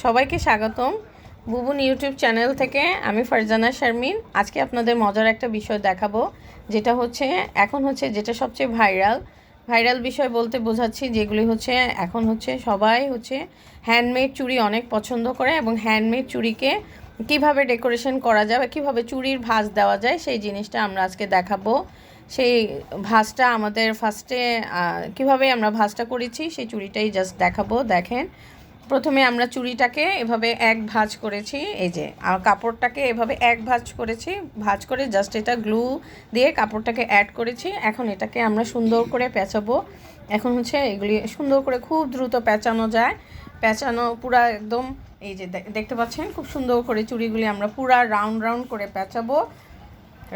সবাইকে স্বাগতম Bubun YouTube channel থেকে। আমি ফারজানা শারমিন। আজকে আপনাদের মজার একটা বিষয় দেখাবো, যেটা হচ্ছে এখন হচ্ছে যেটা সবচেয়ে ভাইরাল বিষয় বলতে বোঝাচ্ছি, যেগুলি হচ্ছে এখন হচ্ছে সবাই হচ্ছে হ্যান্ডমেড চুড়ি অনেক পছন্দ করে, এবং হ্যান্ডমেড চুড়িকে কিভাবে ডেকোরেশন করা যায় বা কীভাবে চুড়ির ভাঁজ দেওয়া যায় সেই জিনিসটা আমরা আজকে দেখাবো। সেই ভাঁজটা আমাদের ফার্স্টে কীভাবে আমরা ভাঁজটা করেছি সেই চুড়িটাই জাস্ট দেখাবো। দেখেন, প্রথমে আমরা চুড়িটাকে এভাবে এক ভাঁজ করেছি, এই যে কাপড়টাকে এভাবে এক ভাঁজ করেছি, ভাঁজ করে জাস্ট এটা গ্লু দিয়ে কাপড়টাকে অ্যাড করেছি। এখন এটাকে আমরা সুন্দর করে পেঁচাবো। এখন হচ্ছে এগুলি সুন্দর করে খুব দ্রুত পেঁচানো যায়, পেঁচানো পুরা একদম, এই যে দেখতে পাচ্ছেন খুব সুন্দর করে চুড়িগুলি আমরা পুরা রাউন্ড করে পেঁচাবো।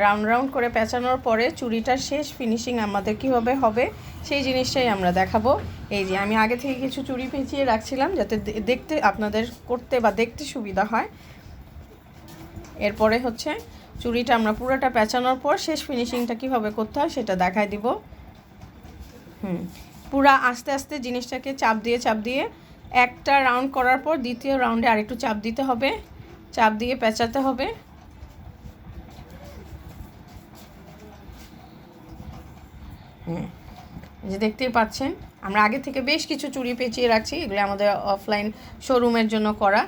রাউন্ড করে পেঁচানোর পরে চুড়িটার শেষ ফিনিশিং আমাদের কীভাবে হবে সেই জিনিসটাই আমরা দেখাবো। এই যে আমি আগে থেকে কিছু চুড়ি পেঁচিয়ে রাখছিলাম যাতে দেখতে আপনাদের করতে বা দেখতে সুবিধা হয়। এরপরে হচ্ছে চুড়িটা আমরা পুরোটা পেঁচানোর পর শেষ ফিনিশিংটা কীভাবে করতে হয় সেটা দেখাই দিব। পুরা আস্তে আস্তে জিনিসটাকে চাপ দিয়ে একটা রাউন্ড করার পর দ্বিতীয় রাউন্ডে আরেকটু চাপ দিতে হবে, চাপ দিয়ে পেঁচাতে হবে। যে দেখতেই পাচ্ছেন আমরা আগে থেকে বেশ কিছু চুড়ি পেঁচিয়ে রাখছি, এগুলো আমাদের অফলাইন শোরুমের জন্য করা।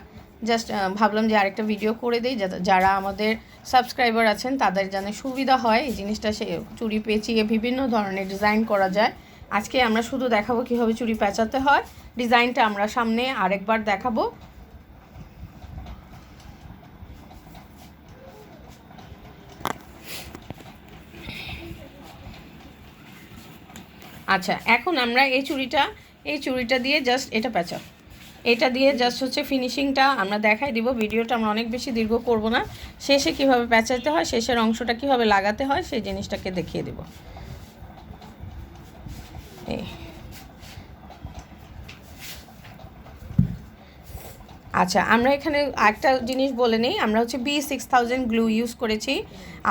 জাস্ট ভাবলাম যে আরেকটা ভিডিও করে দিই, যারা আমাদের সাবস্ক্রাইবার আছেন তাদের যেন সুবিধা হয় এই জিনিসটা। সে চুড়ি পেঁচিয়ে বিভিন্ন ধরনের ডিজাইন করা যায়। আজকে আমরা শুধু দেখাবো কীভাবে চুড়ি পেঁচাতে হয়, ডিজাইনটা আমরা সামনে আরেকবার দেখাবো। আচ্ছা, এখন আমরা এই চুড়িটা দিয়ে জাস্ট এটা দিয়ে জাস্ট হচ্ছে ফিনিশিংটা আমরা দেখাই দিব। ভিডিওটা আমরা অনেক বেশি দীর্ঘ করব না, শেষে কিভাবে পেঁচাতে হয়, শেষের অংশটা কিভাবে লাগাতে হয় সেই জিনিসটাকে দেখিয়ে দেব। এই আচ্ছা, আমরা এখানে একটা জিনিস বলে নিই, আমরা হচ্ছে B6000 গ্লু ইউজ করেছি।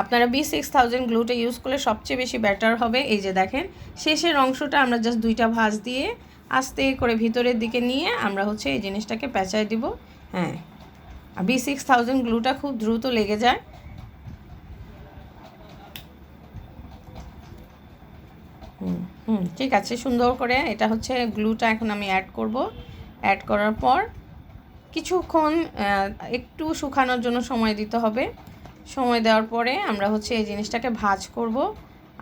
আপনারা B6000 গ্লুটা ইউজ করলে সবচেয়ে বেশি বেটার হবে। এই যে দেখেন, শেষের অংশটা আমরা জাস্ট দুইটা ভাঁজ দিয়ে আস্তে করে ভিতরের দিকে নিয়ে আমরা হচ্ছে এই জিনিসটাকে পেঁচায় দিব। হ্যাঁ, B6000 গ্লুটা খুব দ্রুত লেগে যায়। ঠিক আছে, সুন্দর করে এটা হচ্ছে গ্লুটা এখন আমি অ্যাড করব। অ্যাড করার পর কিছুক্ষণ একটু শুকানোর জন্য সময় দিতে হবে। সময় দেওয়ার পরে আমরা হচ্ছে এই জিনিসটাকে ভাঁজ করব,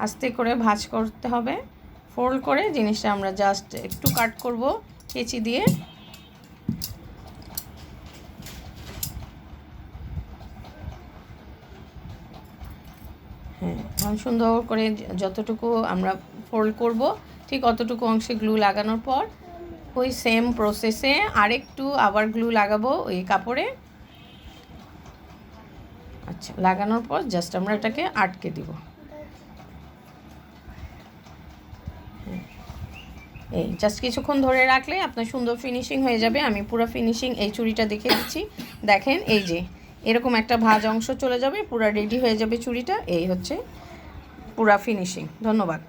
আস্তে করে ভাঁজ করতে হবে। ফোল্ড করে জিনিসটা আমরা জাস্ট একটু কাট করব কেচি দিয়ে। হ্যাঁ, সুন্দর করে যতটুকু আমরা ফোল্ড করব ঠিক অতটুকু অংশে গ্লু লাগানোর পর ওই সেম প্রসেসে আরেকটু আবার গ্লু লাগাবো ওই কাপড়ে। আচ্ছা, লাগানোর পর জাস্ট আমরা এটাকে আটকে দিব। এই জাস্ট কিছুক্ষণ ধরে রাখলে আপনার সুন্দর ফিনিশিং হয়ে যাবে। আমি পুরো ফিনিশিং এই চুড়িটা দেখে দিচ্ছি। দেখেন, এই যে এরকম একটা ভাঁজ অংশ চলে যাবে, পুরো রেডি হয়ে যাবে চুড়িটা। এই হচ্ছে পুরা ফিনিশিং। ধন্যবাদ।